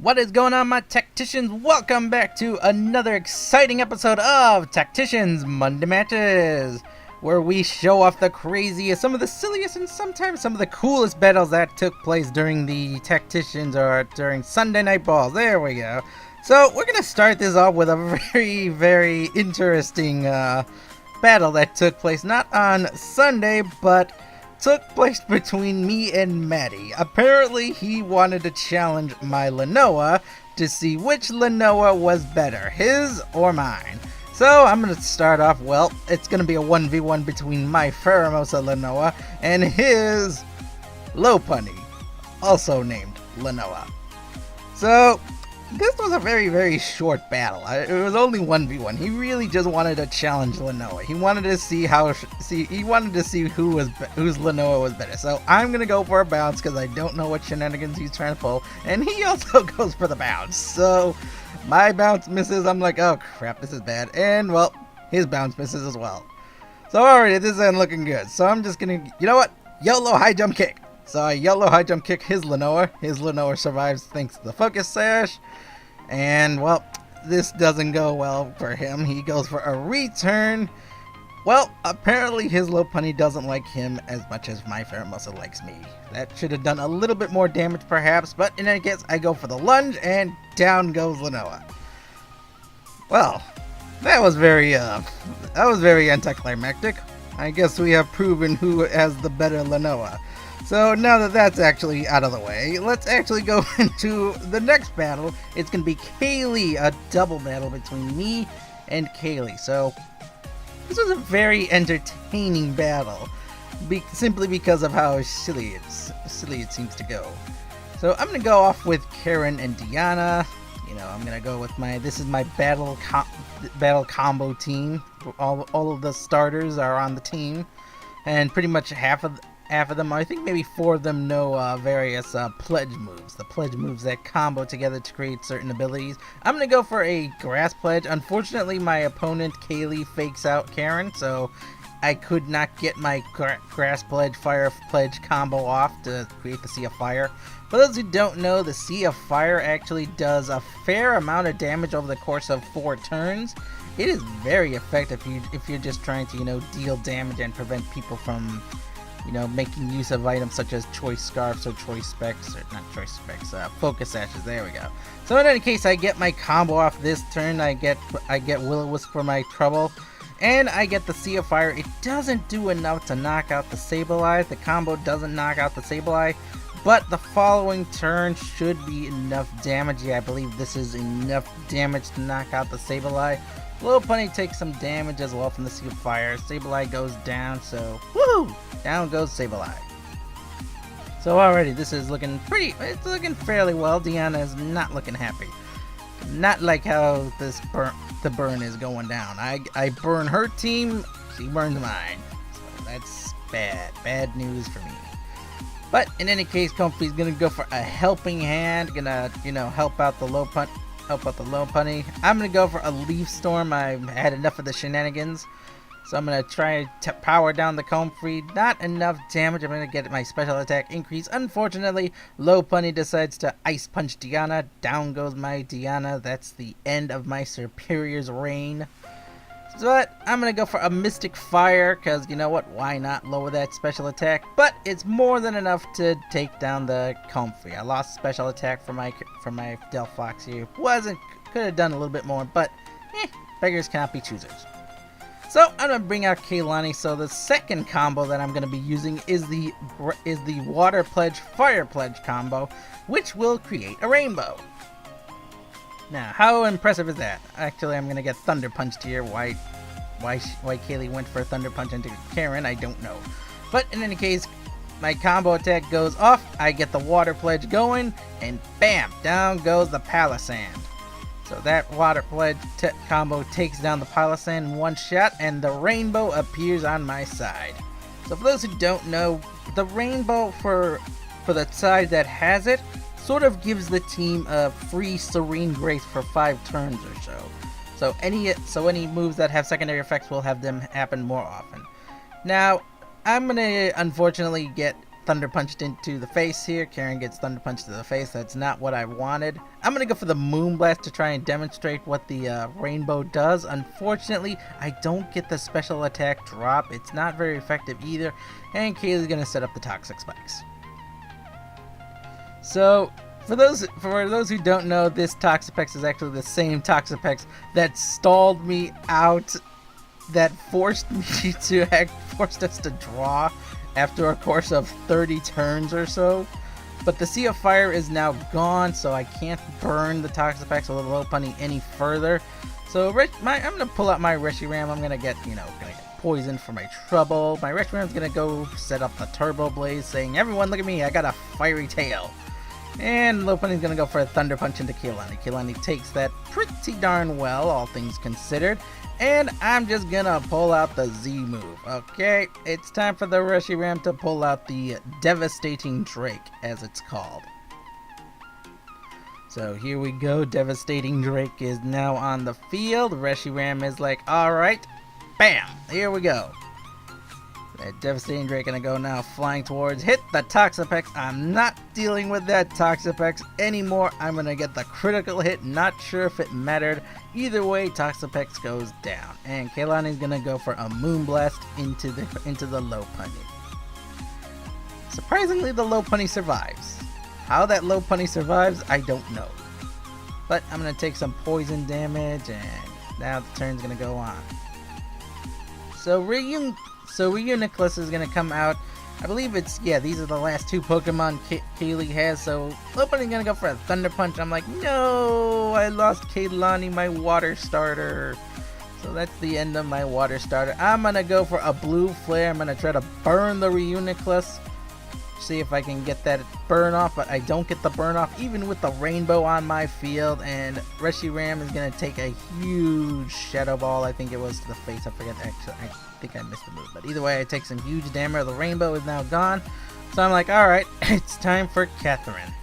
What is going on, my Tacticians? Welcome back to another exciting episode of Tactician's Monday Matches, where we show off the craziest, some of the silliest, and sometimes some of the coolest battles that took place during the Tacticians or during Sunday Night Balls. There we go. So we're going to start this off with a very interesting battle that took place not on Sunday, but took place between me and Maddie. Apparently, he wanted to challenge my Lenoa to see which Lenoa was better, his or mine. So I'm going to start off, well, it's going to be a 1v1 between my Pheromosa Lenoa and his Lopunny, also named Lenoa. So this was a very short battle. It was only 1v1. He really just wanted to challenge Lenoa. He wanted to see whose Lenoa was better. So I'm gonna go for a bounce because I don't know what shenanigans he's trying to pull, and he also goes for the bounce. So my bounce misses. I'm like, oh crap, this is bad. And well, his bounce misses as well. So alright, this isn't looking good. So I'm just gonna, you know what? YOLO high jump kick. So I YOLO high jump kick his Lenoa. His Lenoa survives thanks to the focus sash. And well, this doesn't go well for him. He goes for a return. Well, apparently his Lopunny doesn't like him as much as my Pheromosa likes me. That should have done a little bit more damage perhaps, but in any case, I go for the lunge and down goes Lenoa. Well, that was very anticlimactic. I guess we have proven who has the better Lenoa. So now that that's actually out of the way, let's actually go into the next battle. It's going to be Kaylee, a double battle between me and Kaylee. So this was a very entertaining battle, simply because of how silly it seems to go. So I'm going to go off with Karen and Diana. You know, I'm going to go with this is my battle combo team. All of the starters are on the team, and pretty much half of them, I think maybe 4 of them know various pledge moves. The pledge moves that combo together to create certain abilities. I'm going to go for a grass pledge. Unfortunately, my opponent Kaylee fakes out Karen, so I could not get my grass pledge, fire pledge combo off to create the Sea of Fire. For those who don't know, the Sea of Fire actually does a fair amount of damage over the course of 4 turns. It is very effective if you're just trying to, deal damage and prevent people from making use of items such as choice scarfs or choice specs, or not choice specs, focus sashes. There we go. So in any case, I get my combo off this turn. I get Will-O-Wisp for my trouble, and I get the Sea of Fire. It doesn't do enough to knock out the Sableye. The combo doesn't knock out the Sableye, but the following turn should be enough damage. Yeah, I believe this is enough damage to knock out the Sableye. Lopunny takes some damage as well from the Sea of Fire. Sableye goes down, so woohoo! Down goes Sableye. So already this is looking it's looking fairly well. Diana is not looking happy. Not like how the burn is going down. I burn her team, she burns mine. So that's bad news for me. But in any case, Comfy's gonna go for a helping hand, gonna, help out the Lopunny. I'm gonna go for a Leaf Storm. I've had enough of the shenanigans, so I'm gonna try to power down the Comfrey. Not enough damage. I'm gonna get my special attack increase. Unfortunately, Lopunny decides to Ice Punch Diana. Down goes my Diana. That's the end of my Superior's reign. But I'm gonna go for a Mystic Fire, because you know what? Why not lower that special attack? But it's more than enough to take down the Comfrey. I lost special attack for my Delphox here. Could have done a little bit more, but beggars cannot be choosers. So I'm gonna bring out Kaylani. So the second combo that I'm gonna be using is the Water Pledge Fire Pledge combo, which will create a rainbow. Now, how impressive is that? Actually, I'm gonna get Thunder Punched here. Why Kaylee went for a Thunder Punch into Karen, I don't know. But in any case, my combo attack goes off. I get the Water Pledge going, and bam, down goes the Palisand. So that Water Pledge combo takes down the Palisand in one shot, and the rainbow appears on my side. So for those who don't know, the rainbow for the side that has it sort of gives the team a free Serene Grace for 5 turns or so. So any moves that have secondary effects will have them happen more often. Now, I'm gonna unfortunately get thunder punched into the face here. Karen gets thunder punched to the face. That's not what I wanted. I'm going to go for the Moonblast to try and demonstrate what the rainbow does. Unfortunately, I don't get the special attack drop. It's not very effective either. And Kaylee's going to set up the Toxic Spikes. So, for those who don't know, this Toxapex is actually the same Toxapex that stalled me out, that forced us to draw after a course of 30 turns or so. But the Sea of Fire is now gone, so I can't burn the Toxapex or the Lopunny any further. So I'm gonna pull out my Reshiram. I'm gonna get poisoned for my trouble. My Reshiram's gonna go set up the Turbo Blaze, saying, "Everyone, look at me! I got a fiery tail." And Lopunny's gonna go for a Thunder Punch into Kaylee. Kaylee takes that pretty darn well, all things considered. And I'm just gonna pull out the Z move. Okay, it's time for the Reshiram to pull out the Devastating Drake, as it's called. So here we go. Devastating Drake is now on the field. Reshiram is like, alright, bam, here we go. That Devastating Drake gonna go now flying towards, hit the Toxapex. I'm not dealing with that Toxapex anymore. I'm gonna get the critical hit. Not sure if it mattered. Either way, Toxapex goes down. And Kaylee's gonna go for a Moonblast into the Lopunny. Surprisingly, the Lopunny survives. How that Lopunny survives, I don't know. But I'm gonna take some poison damage, and now the turn's gonna go on. So Reuniclus is going to come out. I believe these are the last two Pokemon Kaylee has. So Lopunny's going to go for a Thunder Punch. I'm like, no, I lost Kaylee, my water starter. So that's the end of my water starter. I'm going to go for a Blue Flare. I'm going to try to burn the Reuniclus. See if I can get that burn off, but I don't get the burn off even with the rainbow on my field. And Reshiram is going to take a huge Shadow Ball, I think it was, to the face. I forget, actually, I think I missed the move, but either way, I take some huge damage. The rainbow is now gone, so I'm like, alright, it's time for Catherine.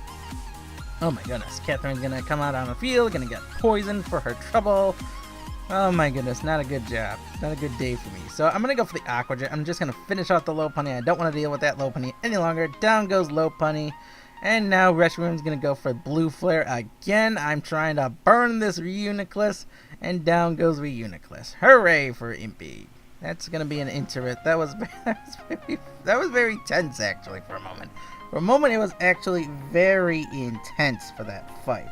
Oh my goodness, Catherine's going to come out on the field, going to get poisoned for her trouble. Oh my goodness, not a good job. Not a good day for me. So I'm going to go for the Aqua Jet. I'm just going to finish off the Lopunny. I don't want to deal with that Lopunny any longer. Down goes Lopunny. And now Reshiram's going to go for Blue Flare again. I'm trying to burn this Reuniclus. And down goes Reuniclus. Hooray for Impy. That's going to be an interest. That was very tense, actually, for a moment. For a moment, it was actually very intense for that fight.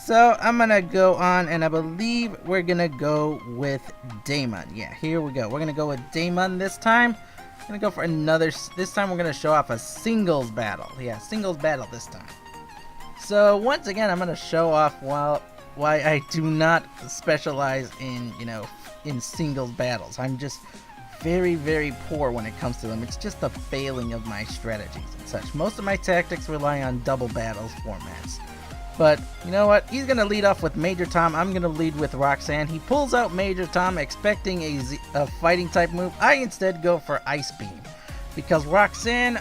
So I'm going to go on, and I believe we're going to go with Damon. Yeah, here we go. We're going to go with Damon this time. I'm going to go for another. This time we're going to show off a singles battle. Yeah, singles battle this time. So once again, I'm going to show off why I do not specialize in, in singles battles. I'm just very, very poor when it comes to them. It's just a failing of my strategies and such. Most of my tactics rely on double battles formats. But, you know what? He's going to lead off with Major Tom. I'm going to lead with Roxanne. He pulls out Major Tom expecting a fighting type move. I instead go for Ice Beam. Because Roxanne,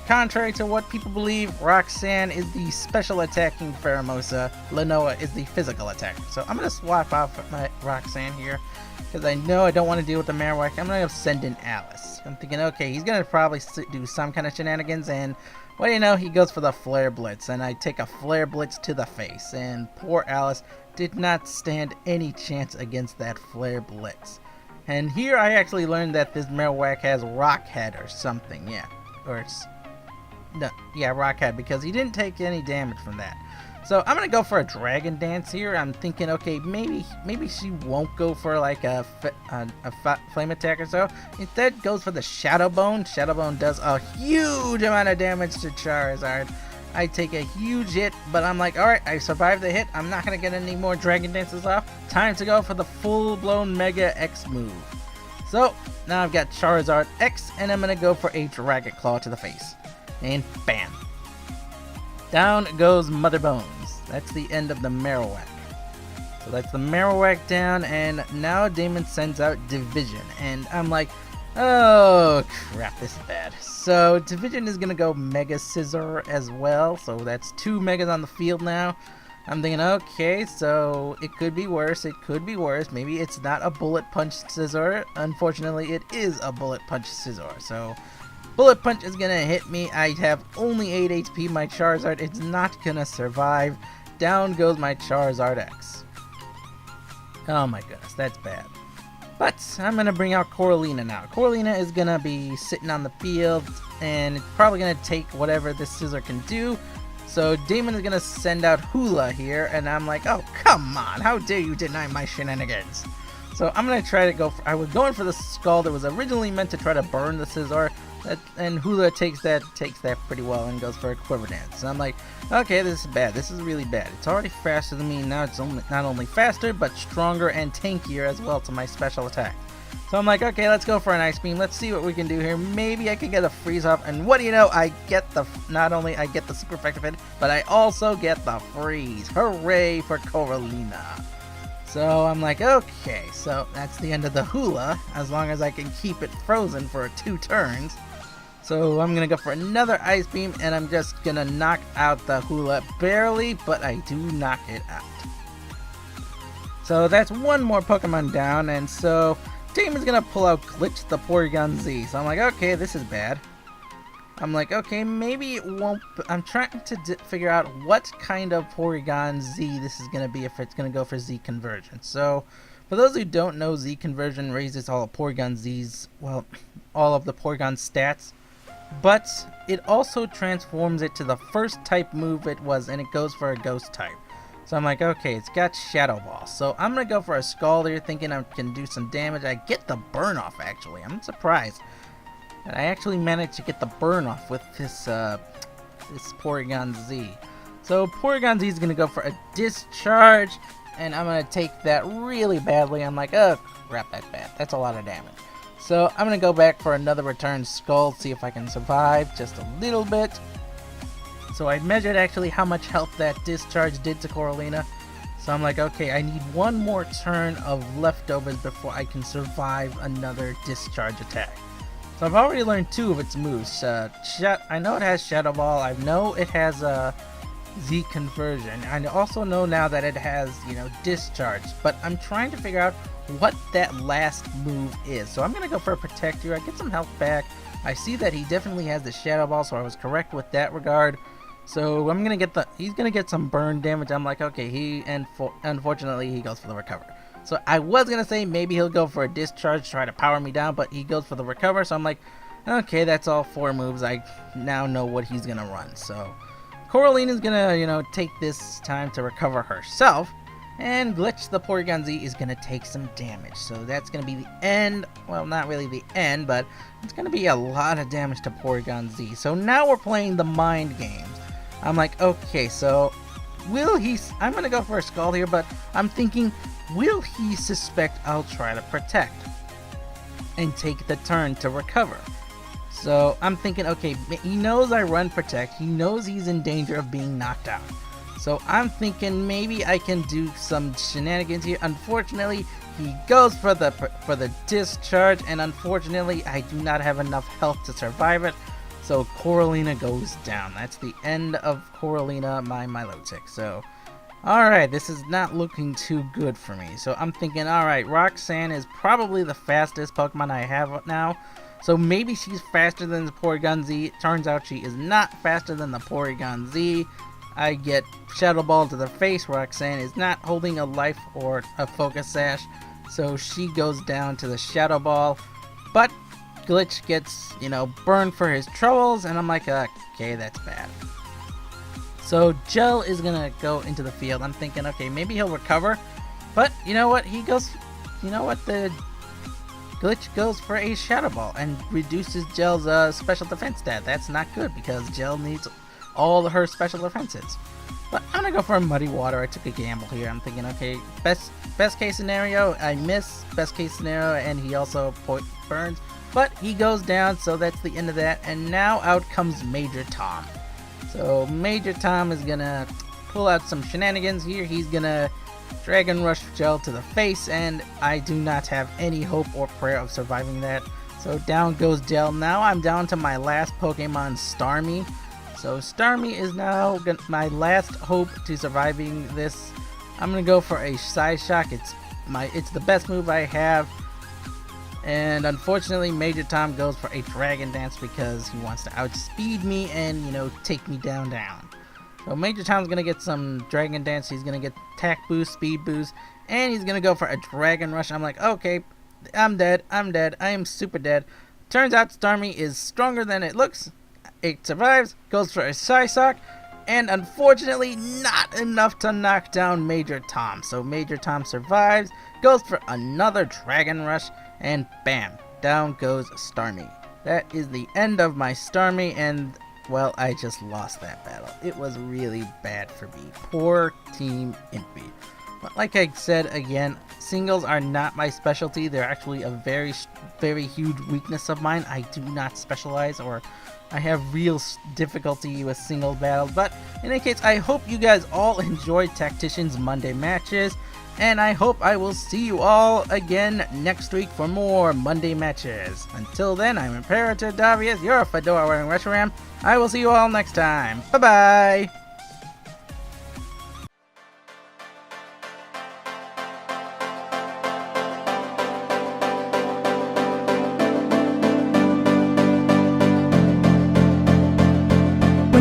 contrary to what people believe, Roxanne is the special attacking Pheromosa. Lenoa is the physical attacker. So I'm going to swap off my Roxanne here. Because I know I don't want to deal with the Marowak. I'm going to send in Alice. I'm thinking, okay, he's going to probably do some kind of shenanigans, and what do you know, he goes for the Flare Blitz, and I take a Flare Blitz to the face, and poor Alice did not stand any chance against that Flare Blitz. And here I actually learned that this Marowak has Rock Head or something, yeah. Rock Head, because he didn't take any damage from that. So I'm going to go for a Dragon Dance here. I'm thinking, okay, maybe she won't go for like a Flame Attack or so. Instead, goes for the Shadow Bone. Shadow Bone does a huge amount of damage to Charizard. I take a huge hit, but I'm like, alright, I survived the hit. I'm not going to get any more Dragon Dances off. Time to go for the full-blown Mega X move. So, now I've got Charizard X, and I'm going to go for a Dragon Claw to the face. And bam. Down goes Mother Bones. That's the end of the Marowak. So that's the Marowak down, and now Damon sends out Division. And I'm like, oh crap, this is bad. So Division is going to go Mega Scissor as well. So that's 2 Megas on the field now. I'm thinking, okay, so it could be worse. It could be worse. Maybe it's not a Bullet Punch Scissor. Unfortunately, it is a Bullet Punch Scissor. So Bullet Punch is gonna hit me. I have only 8 HP. My Charizard is not gonna survive. Down goes my Charizard X. Oh my goodness, that's bad. But I'm gonna bring out Coralina now. Coralina is gonna be sitting on the field, and it's probably gonna take whatever this scissor can do. So Damon is gonna send out Hula here, and I'm like, oh come on, how dare you deny my shenanigans? So I'm gonna try to go for, I was going for the Scald that was originally meant to try to burn the scissor, and Hula takes that pretty well and goes for a Quiver Dance. So I'm like, okay, this is bad. This is really bad. It's already faster than me. Now it's not only faster, but stronger and tankier as well to my special attack. So I'm like, okay, let's go for an Ice Beam. Let's see what we can do here. Maybe I can get a Freeze Off. And what do you know? I get the, not only I get the super effective hit, but I also get the freeze. Hooray for Coralina. So I'm like, okay, so that's the end of the Hula, as long as I can keep it frozen for 2 turns. So I'm gonna go for another Ice Beam, and I'm just gonna knock out the Hula barely, but I do knock it out. So that's one more Pokemon down, and so Damon's gonna pull out Glitch the Porygon Z. So I'm like, okay, this is bad. I'm like, okay, maybe it won't. I'm trying to figure out what kind of Porygon Z this is gonna be, if it's gonna go for Z conversion. So for those who don't know, Z conversion raises all of Porygon Z's, well, all of the Porygon stats. But it also transforms it to the first type move it was, and it goes for a ghost type. So I'm like, okay, it's got Shadow Ball. So I'm going to go for a Scald here, thinking I can do some damage. I get the burn off, actually. I'm surprised that I actually managed to get the burn off with this Porygon Z. So Porygon Z is going to go for a Discharge, and I'm going to take that really badly. I'm like, oh crap, that's bad. That's a lot of damage. So I'm going to go back for another return Skull, see if I can survive just a little bit. So I measured actually how much health that Discharge did to Coralina. So I'm like, okay, I need one more turn of leftovers before I can survive another Discharge attack. So I've already learned 2 of its moves. I know it has Shadow Ball. I know it has Z conversion. I also know now that it has, Discharge. But I'm trying to figure out what that last move is. So I'm gonna go for a Protect here. I get some health back. I see that he definitely has the Shadow Ball, so I was correct with that regard. So I'm gonna get he's gonna get some burn damage. I'm like, okay, unfortunately he goes for the Recover. So I was gonna say maybe he'll go for a Discharge, try to power me down, but he goes for the Recover. So I'm like, okay, that's all 4 moves. I now know what he's gonna run. So Coralina's gonna, take this time to recover herself. And Glitch the Porygon Z is going to take some damage. So that's going to be the end. Well, not really the end, but it's going to be a lot of damage to Porygon Z. So now we're playing the mind games. I'm like, okay, so I'm going to go for a Scald here, but I'm thinking, will he suspect I'll try to Protect and take the turn to recover? So I'm thinking, okay, he knows I run Protect. He knows he's in danger of being knocked out. So I'm thinking maybe I can do some shenanigans here. Unfortunately, he goes for the Discharge, and unfortunately, I do not have enough health to survive it. So Coralina goes down. That's the end of Coralina, my Milotic. So, alright, this is not looking too good for me. So I'm thinking, alright, Roxanne is probably the fastest Pokemon I have now. So maybe she's faster than the Porygon Z. It turns out she is not faster than the Porygon Z. I get Shadow Ball to the face. Roxanne is not holding a life or a Focus Sash, so she goes down to the Shadow Ball. But Glitch gets, burned for his troubles, and I'm like, okay, that's bad. So Gel is gonna go into the field. I'm thinking, okay, maybe he'll recover, but you know what? The Glitch goes for a Shadow Ball and reduces Gel's special defense stat. That's not good because Gel needs all her special defenses. But I'm gonna go for a Muddy Water. I took a gamble here. I'm thinking, okay, best case scenario, I miss. Best case scenario, and he also burns. But he goes down, so that's the end of that. And now out comes Major Tom. So Major Tom is gonna pull out some shenanigans here. He's gonna Dragon Rush Gel to the face, and I do not have any hope or prayer of surviving that. So down goes Gel. Now I'm down to my last Pokemon, Starmie. So Starmie is now my last hope to surviving this. I'm gonna go for a Side Shock. It's the best move I have, And unfortunately, Major Tom goes for a Dragon Dance because he wants to outspeed me and, you know, take me down. So Major Tom's going to get some Dragon Dance. He's going to get Tack Boost, Speed Boost, and he's going to go for a Dragon Rush. I'm like, okay, I'm dead. I am super dead. Turns out Starmie is stronger than it looks. It survives, goes for a Psysock, and unfortunately not enough to knock down Major Tom. So Major Tom survives, goes for another Dragon Rush, and bam, down goes Starmie. That is the end of my Starmie, and well, I just lost that battle. It was really bad for me. Poor Team Impy. But like I said again, singles are not my specialty. They're actually a very, very huge weakness of mine. I do not specialize, or I have real difficulty with single battles. But in any case, I hope you guys all enjoyed Tactician's Monday matches. And I hope I will see you all again next week for more Monday matches. Until then, I'm Imperator Davius, your fedora-wearing Reshiram. I will see you all next time. Bye-bye!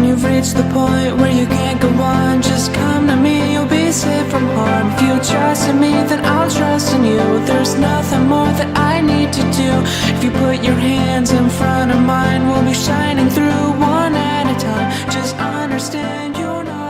You've reached the point where you can't go on. Just come to me, you'll be safe from harm. If you trust in me, then I'll trust in you. There's nothing more that I need to do. If you put your hands in front of mine, we'll be shining through one at a time. Just understand you're not